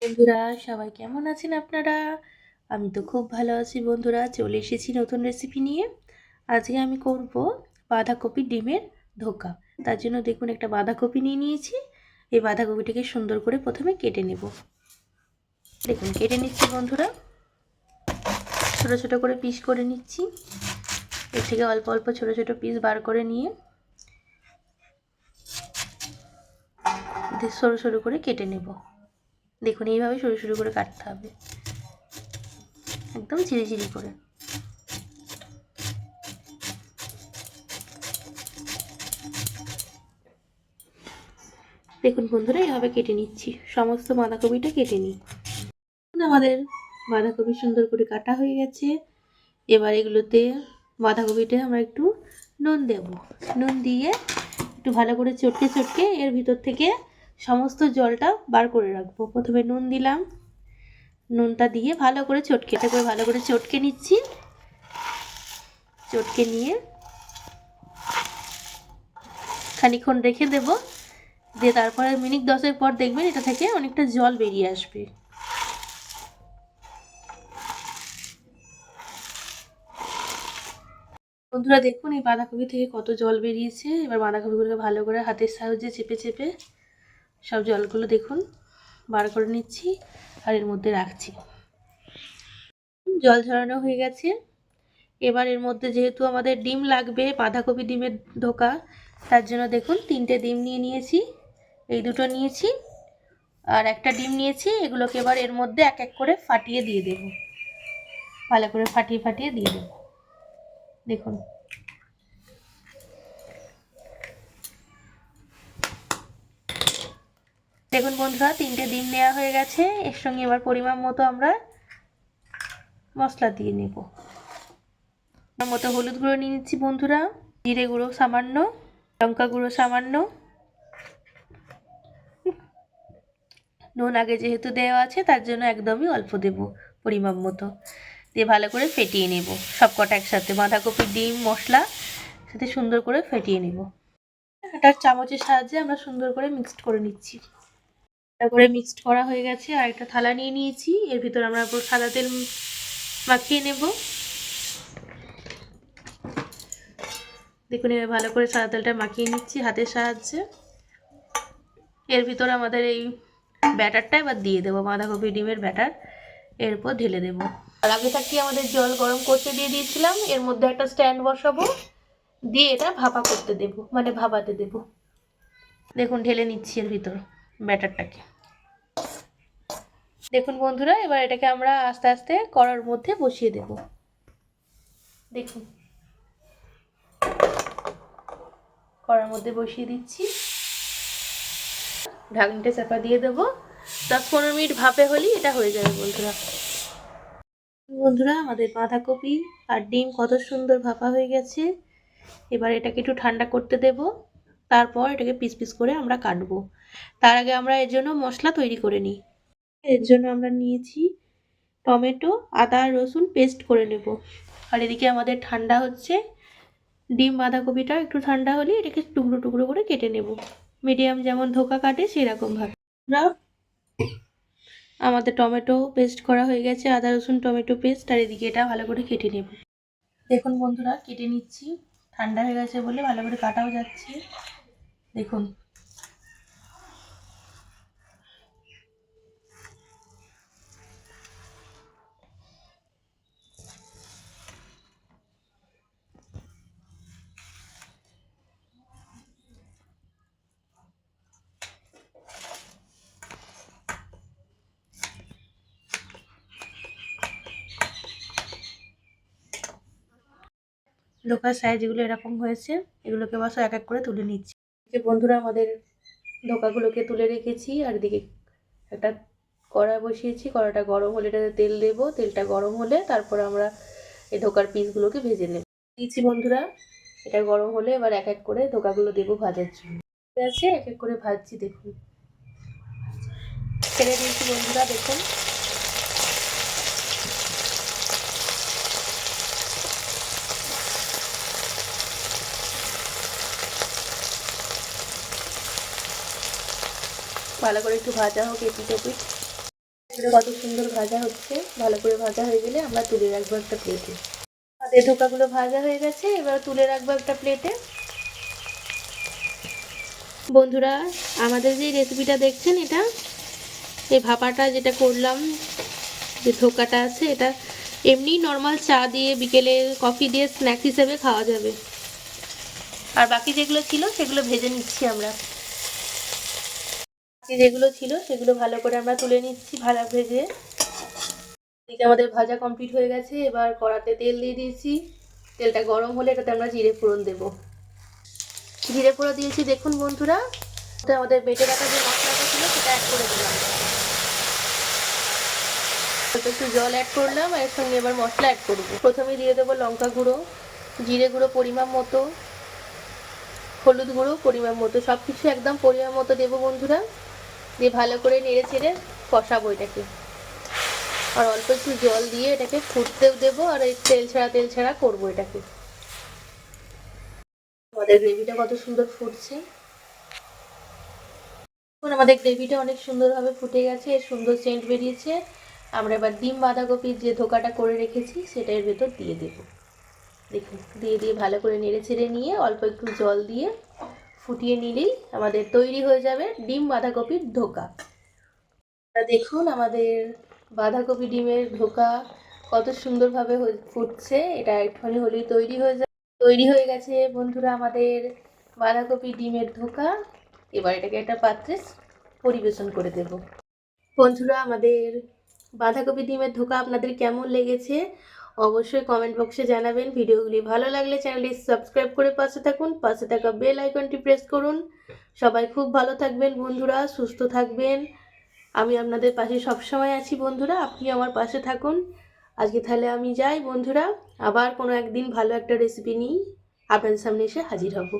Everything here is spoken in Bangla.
বন্ধুরা, সবাই কেমন আছেন আপনারা? আমি তো খুব ভালো আছি বন্ধুরা। চলে এসেছি নতুন রেসিপি নিয়ে। আজকে আমি করব বাঁধাকপি ডিমের ধোকা। তার জন্য দেখুন, একটা বাঁধাকপি নিয়ে নিয়েছি। এই বাঁধাকপিটাকে সুন্দর করে প্রথমে কেটে নেব। দেখুন, কেটে নিচ্ছি বন্ধুরা। ছোট ছোট করে পিস করে নিচ্ছি। এর থেকে অল্প অল্প ছোট ছোট পিস বার করে নিয়ে সরু সরু করে কেটে নেব। দেখুন, এইভাবে সরু সরু করে কাটতে হবে, একদম চিরি চিরি করে। দেখুন বন্ধুরা, এইভাবে কেটে নিচ্ছি। সমস্ত বাঁধাকপিটা কেটে নিই। আমাদের বাঁধাকপি সুন্দর করে কাটা হয়ে গেছে। এবার এগুলোতে বাঁধাকপিতে আমরা একটু নুন দেব। নুন দিয়ে একটু ভালো করে চটকে চটকে এর ভিতর থেকে সমস্ত জলটা বার করে রাখবো। প্রথমে নুন দিলাম, নুনটা দিয়ে ভালো করে ভালো করে চটকে নিচ্ছি। চটকে নিয়ে খানিকক্ষণ রেখে দেব। দিয়ে তারপরে মিনিট 10 পর দেখবেন এটা থেকে অনেকটা জল বেরিয়ে আসবে। বন্ধুরা দেখুন, এই বাঁধাকপি থেকে কত জল বেরিয়েছে। এবার বাঁধাকপিগুলোকে ভালো করে হাতের সাহায্যে চেপে চেপে সব জলগুলো দেখুন বার করে নিচ্ছি আর এর মধ্যে রাখছি। জল ঝরানো হয়ে গেছে। এবার এর মধ্যে যেহেতু আমাদের ডিম লাগবে বাঁধাকপি ডিমের ধোকা, তার জন্য দেখুন 3টে ডিম নিয়ে নিয়েছি। এই দুটো নিয়েছি আর একটা ডিম নিয়েছি। এগুলোকে এবার এর মধ্যে এক এক করে ফাটিয়ে দিয়ে দেব। ভালো করে ফাটিয়ে ফাটিয়ে দিয়ে দেব। দেখুন, দেখুন বন্ধুরা, 3টে ডিম নেওয়া হয়ে গেছে। এর সঙ্গে এবার পরিমাণ মতো আমরা মশলা দিয়ে নেব। মতো হলুদ গুঁড়ো নিয়ে নিচ্ছি বন্ধুরা, জিরে গুঁড়ো সামান্য, লঙ্কা গুঁড়ো সামান্য, নুন আগে যেহেতু দেওয়া আছে তার জন্য একদমই অল্প দেব পরিমাণ মতো। দিয়ে ভালো করে ফেটিয়ে নেব সব কটা একসাথে। বাঁধাকপি ডিম মশলা সাথে সুন্দর করে ফেটিয়ে নেব। একটা চামচের সাহায্যে আমরা সুন্দর করে মিক্সড করে নিচ্ছি। তারপরে মিক্সড করা হয়ে গেছে। আর একটা থালা নিয়ে নিয়েছি, এর ভিতর আমরা সাদা তেল মাখিয়ে নেব। দেখুন, এবার ভালো করে সাদা তেলটা মাখিয়ে নিচ্ছি হাতের সাহায্যে। এর ভিতর আমাদের এই ব্যাটারটা এবার দিয়ে দেবো, বাঁধাকপি ডিমের ব্যাটার এর উপর ঢেলে দেবো। আর আগে থাকি আমাদের জল গরম করতে দিয়ে দিয়েছিলাম। এর মধ্যে একটা স্ট্যান্ড বসাবো, দিয়ে এটা ভাপা করতে দেব, মানে ভাপাতে দেব। দেখুন, ঢেলে নিচ্ছি এর ভিতর ব্যাটারটাকে। দেখুন বন্ধুরা, এবার এটাকে আমরা আস্তে আস্তে কড়ার মধ্যে বসিয়ে দেব। দেখুন, কড়ার মধ্যে বসিয়ে দিচ্ছি। ঢাকনিটা চাপা দিয়ে দেবো। 10-15 মিনিট ভাপে হলেই এটা হয়ে যাবে বন্ধুরা। বন্ধুরা, আমাদের বাঁধাকপি আর ডিম কত সুন্দর ভাপা হয়ে গেছে। এবার এটাকে একটু ঠান্ডা করতে দেব। তারপর এটাকে পিস পিস করে আমরা কাটবো। তার আগে আমরা এর জন্য মশলা তৈরি করে নিই। এর জন্য আমরা নিয়েছি টমেটো, আদা রসুন পেস্ট করে নেব। আর এদিকে আমাদের ঠান্ডা হচ্ছে। ডিম বাঁধাকপিটা একটু ঠান্ডা হলে এটাকে টুকরো টুকরো করে কেটে নেব, মিডিয়াম যেমন ধোকা কাটে সেরকম ভাবে। আমাদের টমেটো পেস্ট করা হয়ে গেছে, আদা রসুন টমেটো পেস্ট। আর এদিকে এটা ভালো করে কেটে নেব। দেখুন বন্ধুরা, কেটে নিচ্ছি। ঠান্ডা হয়ে গেছে বলে ভালো করে কাটাও যাচ্ছে। দেখুন, ধোকার সাইজগুলো এরকম হয়েছে। এগুলোকে বাস এক এক করে তুলে নিচ্ছি। যে বন্ধুরা, আমাদের ধোকাগুলোকে তুলে রেখেছি। আর এদিকে একটা কড়া বসিয়েছি। কড়াটা গরম হলে এটাতে তেল দেবো। তেলটা গরম হলে তারপর আমরা এই ধোকার পিসগুলোকে ভেজে নেব। দিয়েছি বন্ধুরা, এটা গরম হলে এবার এক এক করে ধোকাগুলো দেবো ভাজার জন্য। আছে, এক এক করে ভাজছি। দেখুন, ছেড়ে দিয়েছি বন্ধুরা। দেখুন, ভালো করে একটু ভাজা হোক এপিট ওপিট। এটা কত সুন্দর ভাজা হচ্ছে। ভালো করে ভাজা হয়ে গেলে আমরা তুলে রাখবো একটা প্লেটে। আমাদের ধোকাগুলো ভাজা হয়ে গেছে, এবার তুলে রাখবো একটা প্লেটে। বন্ধুরা, আমাদের যে রেসিপিটা দেখছেন, এটা এই ভাপাটা যেটা করলাম, যে ধোকাটা আছে, এটা এমনি নর্মাল চা দিয়ে, বিকেলে কফি দিয়ে স্ন্যাক্স হিসেবে খাওয়া যাবে। আর বাকি যেগুলো ছিল সেগুলো ভেজে নিচ্ছি আমরা। বাকি যেগুলো ছিল সেগুলো ভালো করে আমরা তুলে নিচ্ছি ভাজা ভেজে। এদিকে আমাদের ভাজা কমপ্লিট হয়ে গেছে। এবার কড়াতে তেল দিয়ে দিয়েছি। তেলটা গরম হলে এটাতে আমরা জিরে ফোড়ন দেবো। জিরে ফোড়ন দিয়েছি, দেখুন বন্ধুরা। আমাদের বেটে রাখা যে মশলাটা ছিল সেটা অ্যাড করে দিলাম। একটু জল অ্যাড করলাম, এর সঙ্গে এবার মশলা অ্যাড করবো। প্রথমে দিয়ে দেবো লঙ্কা গুঁড়ো, জিরে গুঁড়ো পরিমাণ মতো, হলুদ গুঁড়ো পরিমাণ মতো, সব কিছু একদম পরিমাণ মতো দেবো বন্ধুরা। দিয়ে ভালো করে নেড়ে ছেড়ে কষাবো এটাকে। আর অল্প একটু জল দিয়ে এটাকে ফুটতেও দেবো, আর এই তেল ছাড়া করবো এটাকে। আমাদের গ্রেভিটা কত সুন্দর ফুটছে। আমাদের গ্রেভিটা অনেক সুন্দরভাবে ফুটে গেছে, এর সুন্দর সেন্ট বেরিয়েছে। আমরা এবার ডিম বাঁধাকপির যে ধোকাটা করে রেখেছি সেটা এর ভেতর দিয়ে দেবো। দেখুন, দিয়ে ভালো করে নেড়ে ছেড়ে নিয়ে অল্প একটু জল দিয়ে ফুটিয়ে নিলেই আমাদের তৈরি হয়ে যাবে ডিম বাঁধাকপির ধোকা। দেখুন আমাদের বাঁধাকপি ডিমের ধোকা কত সুন্দরভাবে ফুটছে। এটা একটুখানি হলেই তৈরি হয়ে গেছে বন্ধুরা আমাদের বাঁধাকপি ডিমের ধোকা। এবার এটাকে একটা পাত্রে পরিবেশন করে দেব। বন্ধুরা, আমাদের বাঁধাকপি ডিমের ধোকা আপনাদের কেমন লেগেছে অবশ্যই কমেন্ট বক্সে জানাবেন। ভিডিওগুলি ভালো লাগলে চ্যানেলটি সাবস্ক্রাইব করে পাশে থাকুন। পাশে থাকা বেল আইকনটি প্রেস করুন। সবাই খুব ভালো থাকবেন বন্ধুরা, সুস্থ থাকবেন। আমি আপনাদের পাশে সবসময় আছি বন্ধুরা, আপনি আমার পাশে থাকুন। আজকে তাহলে আমি যাই বন্ধুরা, আবার কোনো একদিন ভালো একটা রেসিপি নিয়ে আপনাদের সামনে এসে হাজির হব।